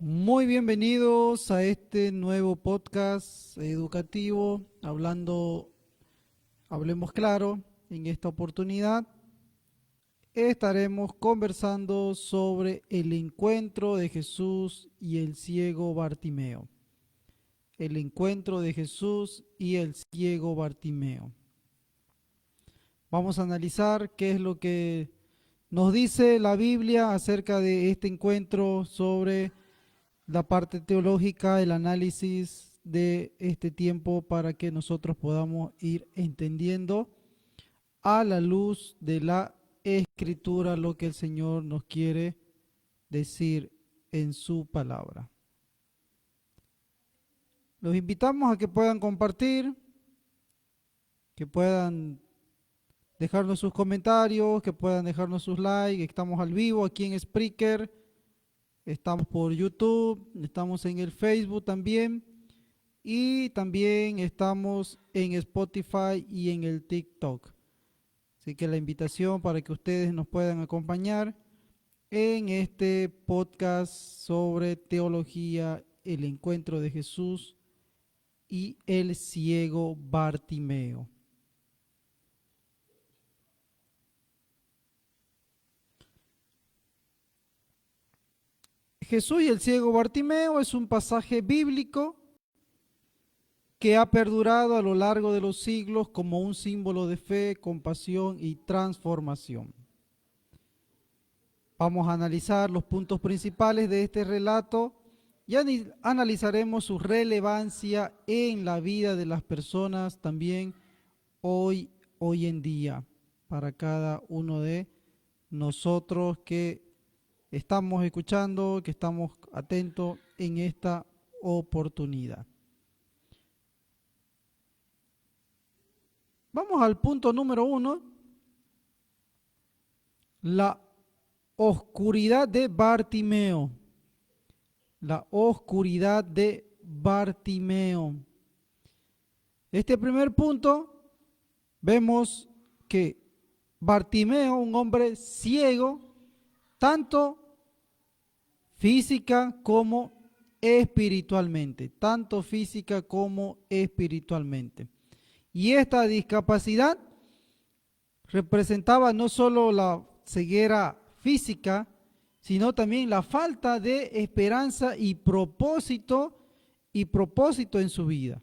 Muy bienvenidos a este nuevo podcast educativo, Hablemos Claro. En esta oportunidad estaremos conversando sobre el encuentro de Jesús y el ciego Bartimeo. El encuentro de Jesús y el ciego Bartimeo. Vamos a analizar qué es lo que nos dice la Biblia acerca de este encuentro, sobre la parte teológica, el análisis de este tiempo para que nosotros podamos ir entendiendo a la luz de la Escritura lo que el Señor nos quiere decir en su palabra. Los invitamos a que puedan compartir, que puedan dejarnos sus comentarios, que puedan dejarnos sus likes. Estamos al vivo aquí en Spreaker, estamos por YouTube, estamos en el Facebook también. Y también estamos en Spotify y en el TikTok. Así que la invitación para que ustedes nos puedan acompañar en este podcast sobre teología, el encuentro de Jesús y el ciego Bartimeo. Jesús y el ciego Bartimeo es un pasaje bíblico que ha perdurado a lo largo de los siglos como un símbolo de fe, compasión y transformación. Vamos a analizar los puntos principales de este relato y analizaremos su relevancia en la vida de las personas también hoy en día, para cada uno de nosotros que estamos escuchando, que estamos atentos en esta oportunidad. Vamos al punto número 1, la oscuridad de Bartimeo. La oscuridad de Bartimeo. Este primer punto, vemos que Bartimeo, un hombre ciego, tanto física como espiritualmente, tanto física como espiritualmente. Y esta discapacidad representaba no solo la ceguera física, sino también la falta de esperanza y propósito en su vida.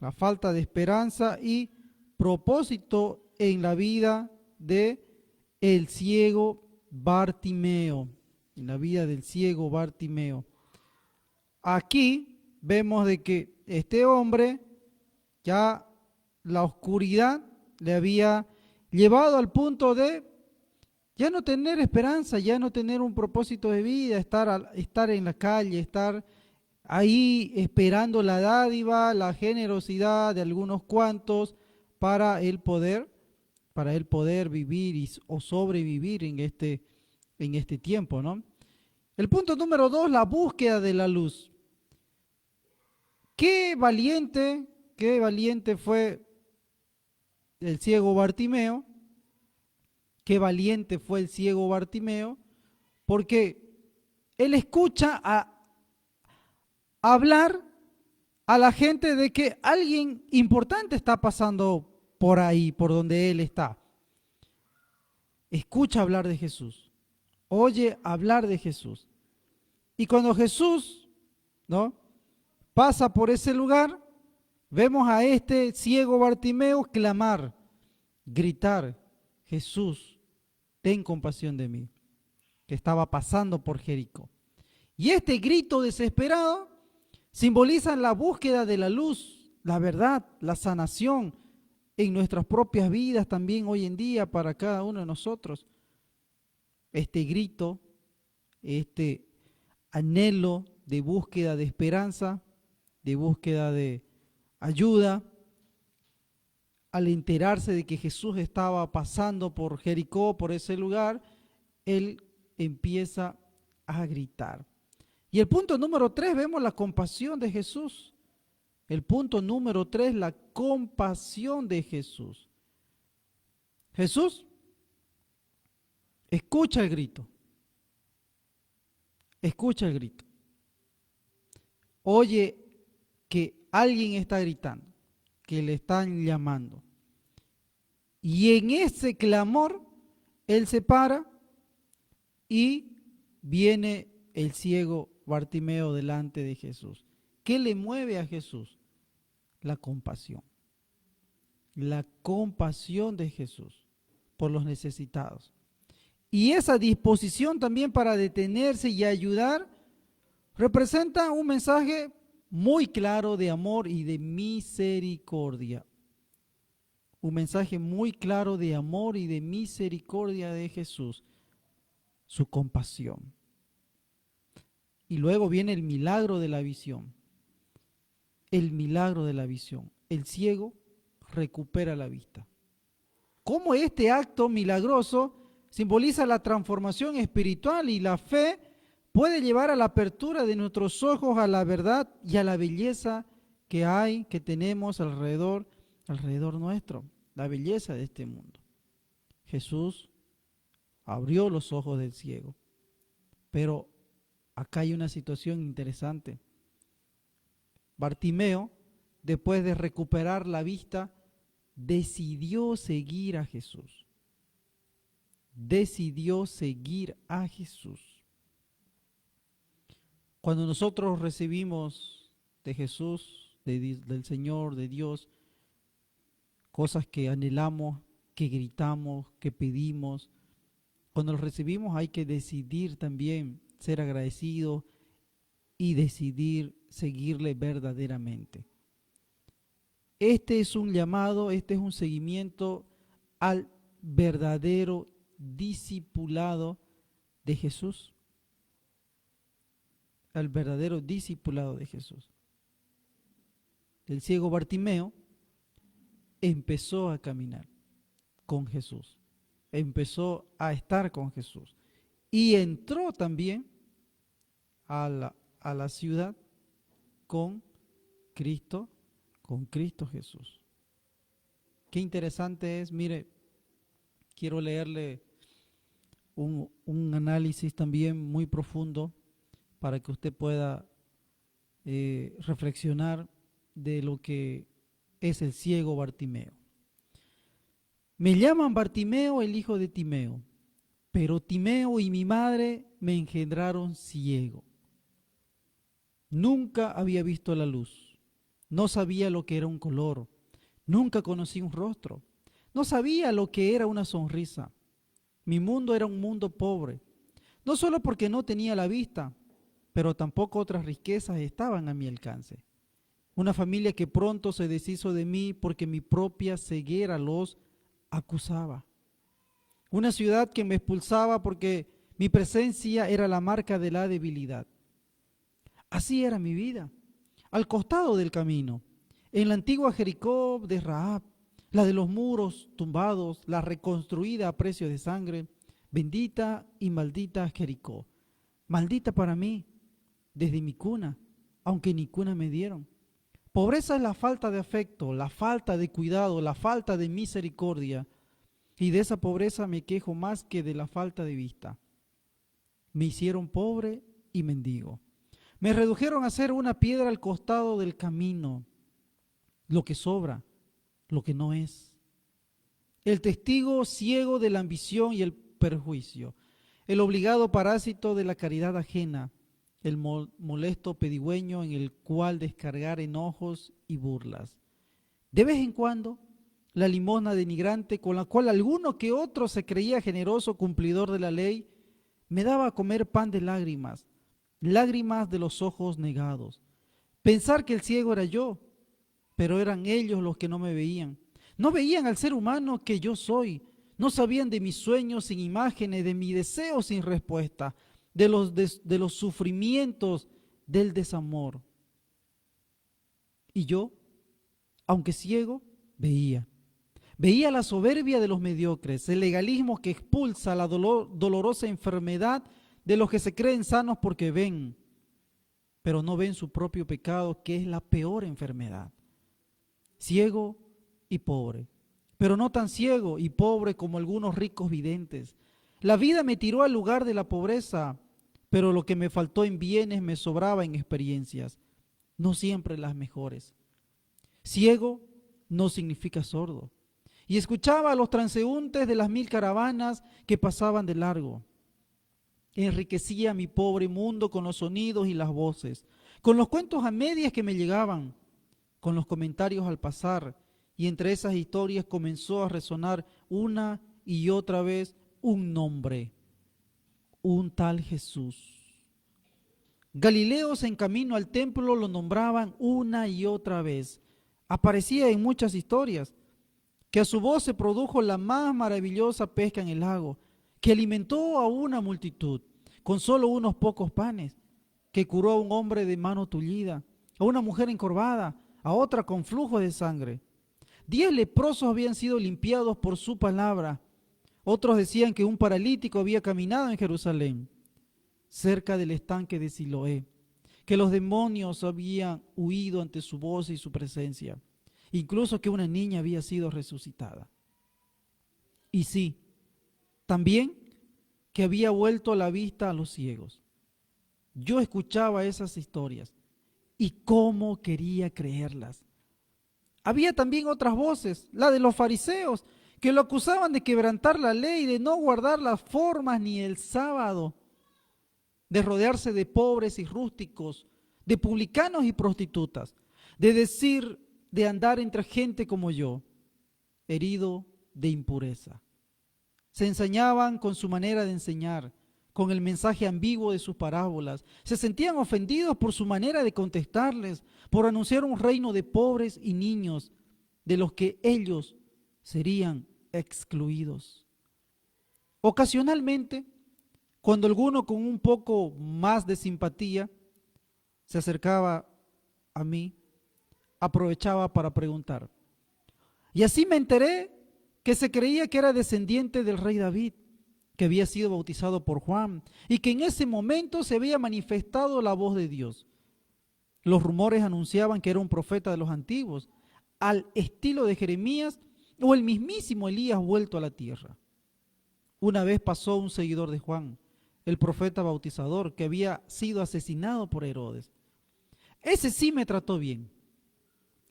La falta de esperanza y propósito en la vida de el ciego Bartimeo, en la vida del ciego Bartimeo. Aquí vemos de que este hombre, ya la oscuridad le había llevado al punto de ya no tener esperanza, ya no tener un propósito de vida, estar en la calle, estar ahí esperando la dádiva, la generosidad de algunos cuantos para él poder, vivir o sobrevivir en este tiempo, ¿no? El punto número 2, la búsqueda de la luz. Qué valiente fue el ciego Bartimeo. Qué valiente fue el ciego Bartimeo, porque él escucha a hablar a la gente de que alguien importante está pasando por ahí, por donde él está. Escucha hablar de Jesús, oye hablar de Jesús. Y cuando Jesús, ¿no?, pasa por ese lugar, vemos a este ciego Bartimeo clamar, gritar: Jesús, ten compasión de mí, que estaba pasando por Jericó. Y este grito desesperado simboliza la búsqueda de la luz, la verdad, la sanación en nuestras propias vidas también hoy en día para cada uno de nosotros. Este grito, este anhelo de búsqueda de esperanza, de búsqueda de ayuda, al enterarse de que Jesús estaba pasando por Jericó, por ese lugar, él empieza a gritar. Y el punto número 3, vemos la compasión de Jesús. El punto número 3, la compasión de Jesús. Jesús escucha el grito. Escucha el grito. oye que alguien está gritando, que le están llamando. Y en ese clamor, él se para y viene el ciego Bartimeo delante de Jesús. ¿Qué le mueve a Jesús? La compasión. La compasión de Jesús por los necesitados. Y esa disposición también para detenerse y ayudar representa un mensaje muy claro de amor y de misericordia. Un mensaje muy claro de amor y de misericordia de Jesús, su compasión. Y luego viene el milagro de la visión. El milagro de la visión. El ciego recupera la vista. ¿Cómo este acto milagroso simboliza la transformación espiritual y la fe puede llevar a la apertura de nuestros ojos a la verdad y a la belleza que hay, que tenemos alrededor nuestro, la belleza de este mundo? Jesús abrió los ojos del ciego, pero acá hay una situación interesante. Bartimeo, después de recuperar la vista, decidió seguir a Jesús. Decidió seguir a Jesús. Cuando nosotros recibimos de Jesús, del Señor, de Dios, cosas que anhelamos, que gritamos, que pedimos, cuando los recibimos hay que decidir también ser agradecidos y decidir seguirle verdaderamente. Este es un llamado, este es un seguimiento al verdadero discipulado de Jesús. Al verdadero discipulado de Jesús. El ciego Bartimeo empezó a caminar con Jesús, empezó a estar con Jesús y entró también a la ciudad con Cristo Jesús. Qué interesante es, mire, quiero leerle un análisis también muy profundo para que usted pueda reflexionar de lo que es el ciego Bartimeo. Me llaman Bartimeo, el hijo de Timeo, pero Timeo y mi madre me engendraron ciego. Nunca había visto la luz, no sabía lo que era un color, nunca conocí un rostro, no sabía lo que era una sonrisa. Mi mundo era un mundo pobre, no solo porque no tenía la vista, pero tampoco otras riquezas estaban a mi alcance. Una familia que pronto se deshizo de mí porque mi propia ceguera los acusaba. Una ciudad que me expulsaba porque mi presencia era la marca de la debilidad. Así era mi vida, al costado del camino, en la antigua Jericó de Rahab, la de los muros tumbados, la reconstruida a precio de sangre, bendita y maldita Jericó, maldita para mí, desde mi cuna, aunque ni cuna me dieron. Pobreza es la falta de afecto, la falta de cuidado, la falta de misericordia. Y de esa pobreza me quejo más que de la falta de vista. Me hicieron pobre y mendigo. Me redujeron a ser una piedra al costado del camino. Lo que sobra, lo que no es. El testigo ciego de la ambición y el perjuicio. El obligado parásito de la caridad ajena. El molesto pedigüeño en el cual descargar enojos y burlas. De vez en cuando, la limosna denigrante con la cual alguno que otro se creía generoso cumplidor de la ley, me daba a comer pan de lágrimas, lágrimas de los ojos negados. Pensar que el ciego era yo, pero eran ellos los que no me veían. No veían al ser humano que yo soy, no sabían de mis sueños sin imágenes, de mi deseo sin respuesta, de los sufrimientos del desamor. Y yo, aunque ciego, veía la soberbia de los mediocres, el legalismo que expulsa la dolorosa enfermedad de los que se creen sanos porque ven, pero no ven su propio pecado, que es la peor enfermedad. Ciego y pobre, pero no tan ciego y pobre como algunos ricos videntes. La vida me tiró al lugar de la pobreza, pero lo que me faltó en bienes me sobraba en experiencias. no siempre las mejores. Ciego no significa sordo. Y escuchaba a los transeúntes de las 1000 caravanas que pasaban de largo. Enriquecía mi pobre mundo con los sonidos y las voces, con los cuentos a medias que me llegaban, con los comentarios al pasar, y entre esas historias comenzó a resonar una y otra vez un nombre, un tal Jesús. Galileos en camino al templo lo nombraban una y otra vez. Aparecía en muchas historias, que a su voz se produjo la más maravillosa pesca en el lago, que alimentó a una multitud con solo unos pocos panes, que curó a un hombre de mano tullida, a una mujer encorvada, a otra con flujo de sangre. 10 leprosos habían sido limpiados por su palabra. Otros decían que un paralítico había caminado en Jerusalén, cerca del estanque de Siloé, que los demonios habían huido ante su voz y su presencia, incluso que una niña había sido resucitada. Y sí, también que había vuelto la vista a los ciegos. Yo escuchaba esas historias y cómo quería creerlas. Había también otras voces, la de los fariseos, que lo acusaban de quebrantar la ley, de no guardar las formas ni el sábado, de rodearse de pobres y rústicos, de publicanos y prostitutas, de decir, de andar entre gente como yo, herido de impureza. Se ensañaban con su manera de enseñar, con el mensaje ambiguo de sus parábolas. Se sentían ofendidos por su manera de contestarles, por anunciar un reino de pobres y niños, de los que ellos serían excluidos. Ocasionalmente, cuando alguno con un poco más de simpatía se acercaba a mí, aprovechaba para preguntar. Y así me enteré que se creía que era descendiente del rey David, que había sido bautizado por Juan y que en ese momento se había manifestado la voz de Dios. Los rumores anunciaban que era un profeta de los antiguos, al estilo de Jeremías o el mismísimo Elías vuelto a la tierra. Una vez pasó un seguidor de Juan, el profeta bautizador, que había sido asesinado por Herodes. Ese sí me trató bien.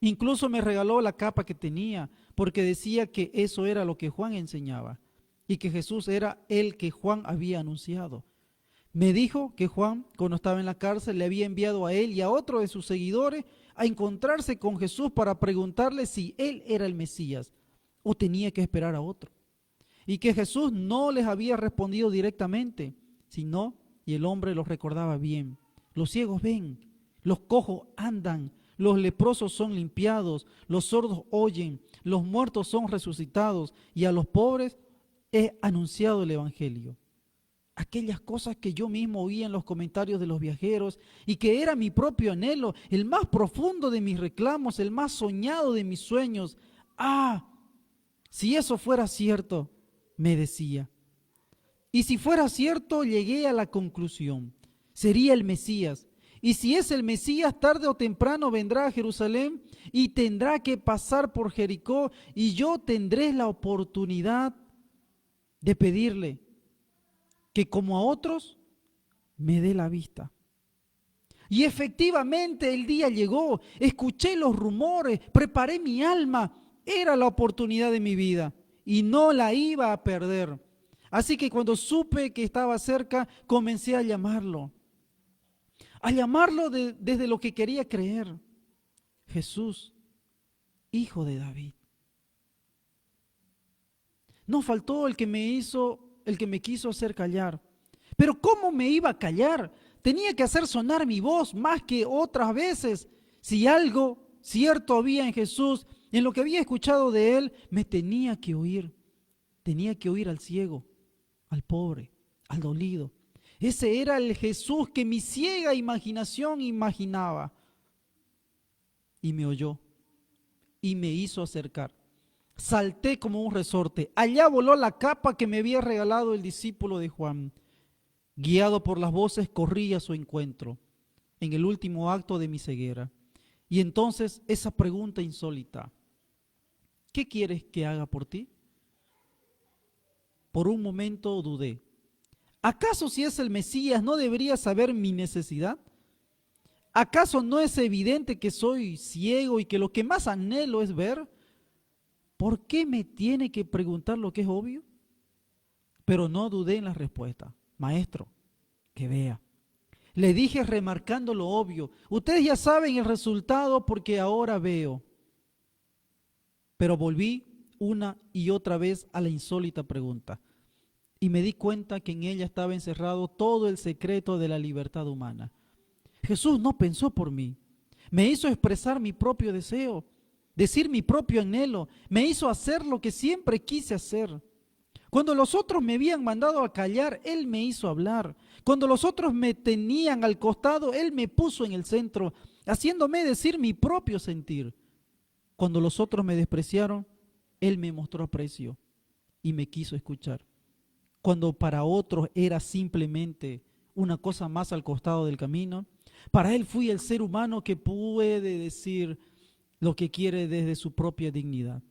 Incluso me regaló la capa que tenía, porque decía que eso era lo que Juan enseñaba y que Jesús era el que Juan había anunciado. Me dijo que Juan, cuando estaba en la cárcel, le había enviado a él y a otro de sus seguidores a encontrarse con Jesús para preguntarle si él era el Mesías o tenía que esperar a otro. Y que Jesús no les había respondido directamente, sino, y el hombre lo recordaba bien, los ciegos ven, los cojos andan, los leprosos son limpiados, los sordos oyen, los muertos son resucitados y a los pobres he anunciado el Evangelio. Aquellas cosas que yo mismo oía en los comentarios de los viajeros y que era mi propio anhelo, el más profundo de mis reclamos, el más soñado de mis sueños. Si eso fuera cierto, me decía. Y si fuera cierto, llegué a la conclusión, sería el Mesías. Y si es el Mesías, tarde o temprano vendrá a Jerusalén y tendrá que pasar por Jericó y yo tendré la oportunidad de pedirle que como a otros me dé la vista. Y efectivamente el día llegó, escuché los rumores, preparé mi alma, era la oportunidad de mi vida y no la iba a perder. Así que cuando supe que estaba cerca, comencé a llamarlo desde lo que quería creer. Jesús, hijo de David. No faltó el que me quiso hacer callar. Pero ¿cómo me iba a callar? Tenía que hacer sonar mi voz más que otras veces. Si algo cierto había en Jesús, en lo que había escuchado de él, me tenía que oír. Tenía que oír al ciego, al pobre, al dolido. Ese era el Jesús que mi ciega imaginación imaginaba. Y me oyó y me hizo acercar. Salté como un resorte. Allá voló la capa que me había regalado el discípulo de Juan. Guiado por las voces, corrí a su encuentro en el último acto de mi ceguera. Y entonces esa pregunta insólita: ¿qué quieres que haga por ti? Por un momento dudé. ¿Acaso si es el Mesías no debería saber mi necesidad? ¿Acaso no es evidente que soy ciego y que lo que más anhelo es ver? ¿Por qué me tiene que preguntar lo que es obvio? Pero no dudé en la respuesta. Maestro, que vea. Le dije remarcando lo obvio. Ustedes ya saben el resultado porque ahora veo. Pero volví una y otra vez a la insólita pregunta. Y me di cuenta que en ella estaba encerrado todo el secreto de la libertad humana. Jesús no pensó por mí. Me hizo expresar mi propio deseo, decir mi propio anhelo. Me hizo hacer lo que siempre quise hacer. Cuando los otros me habían mandado a callar, Él me hizo hablar. Cuando los otros me tenían al costado, Él me puso en el centro, haciéndome decir mi propio sentir. Cuando los otros me despreciaron, Él me mostró aprecio y me quiso escuchar. Cuando para otros era simplemente una cosa más al costado del camino, para Él fui el ser humano que puede decir lo que quiere desde su propia dignidad.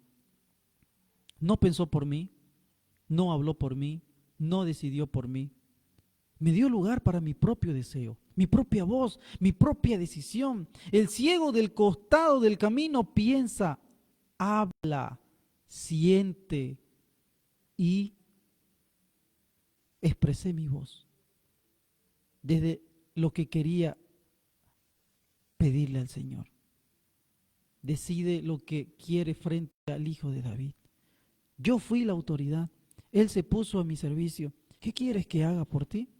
No pensó por mí, no habló por mí, no decidió por mí. Me dio lugar para mi propio deseo, mi propia voz, mi propia decisión. El ciego del costado del camino piensa, habla, siente y expresé mi voz desde lo que quería pedirle al Señor. Decide lo que quiere frente al Hijo de David. Yo fui la autoridad. Él se puso a mi servicio. ¿Qué quieres que haga por ti?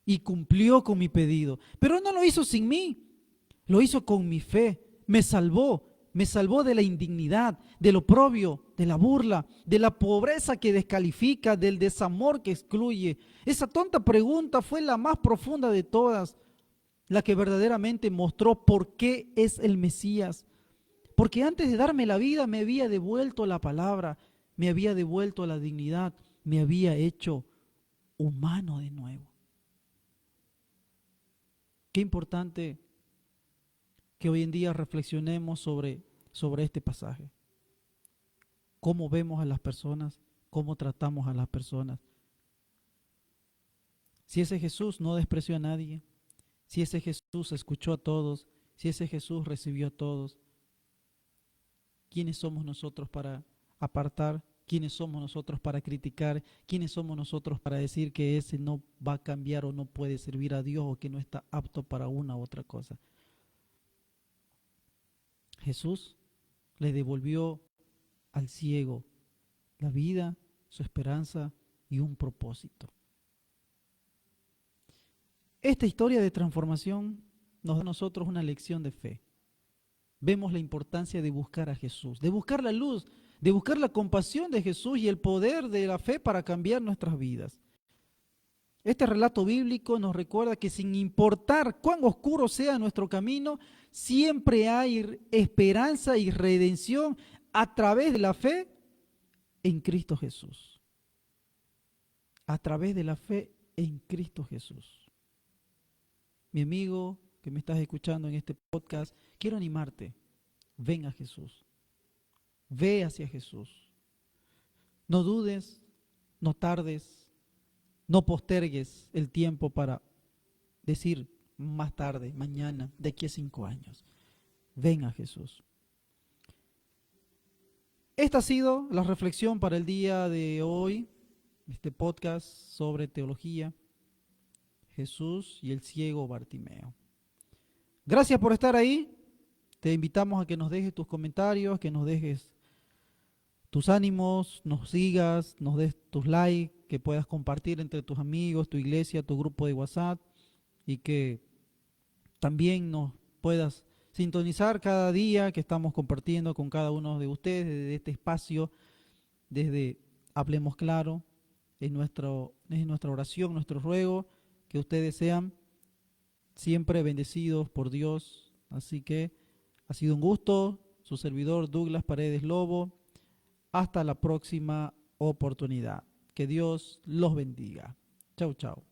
Y cumplió con mi pedido. Pero no lo hizo sin mí. Lo hizo con mi fe. Me salvó. Me salvó de la indignidad, del oprobio, de la burla, de la pobreza que descalifica, del desamor que excluye. Esa tonta pregunta fue la más profunda de todas, la que verdaderamente mostró por qué es el Mesías. Porque antes de darme la vida me había devuelto la palabra, me había devuelto la dignidad, me había hecho humano de nuevo. Qué importante que hoy en día reflexionemos sobre este pasaje. Cómo vemos a las personas, cómo tratamos a las personas. Si ese Jesús no despreció a nadie, si ese Jesús escuchó a todos, si ese Jesús recibió a todos, ¿quiénes somos nosotros para apartar? ¿Quiénes somos nosotros para criticar? ¿Quiénes somos nosotros para decir que ese no va a cambiar o no puede servir a Dios o que no está apto para una u otra cosa? Jesús le devolvió al ciego la vida, su esperanza y un propósito. Esta historia de transformación nos da a nosotros una lección de fe. Vemos la importancia de buscar a Jesús, de buscar la luz, de buscar la compasión de Jesús y el poder de la fe para cambiar nuestras vidas. Este relato bíblico nos recuerda que sin importar cuán oscuro sea nuestro camino, siempre hay esperanza y redención a través de la fe en Cristo Jesús. A través de la fe en Cristo Jesús. Mi amigo que me estás escuchando en este podcast, quiero animarte. Ven a Jesús. Ve hacia Jesús. No dudes, no tardes, no postergues el tiempo para decir más tarde, mañana, de aquí a 5 años. Ven a Jesús. Esta ha sido la reflexión para el día de hoy, este podcast sobre teología, Jesús y el ciego Bartimeo. Gracias por estar ahí. Te invitamos a que nos dejes tus comentarios, que nos dejes tus ánimos, nos sigas, nos des tus likes, que puedas compartir entre tus amigos, tu iglesia, tu grupo de WhatsApp y que también nos puedas sintonizar cada día que estamos compartiendo con cada uno de ustedes desde este espacio, desde Hablemos Claro, es nuestra oración, nuestro ruego, que ustedes sean siempre bendecidos por Dios. Así que ha sido un gusto, su servidor Douglas Paredes Lobo. Hasta la próxima oportunidad. Que Dios los bendiga. Chau, chau.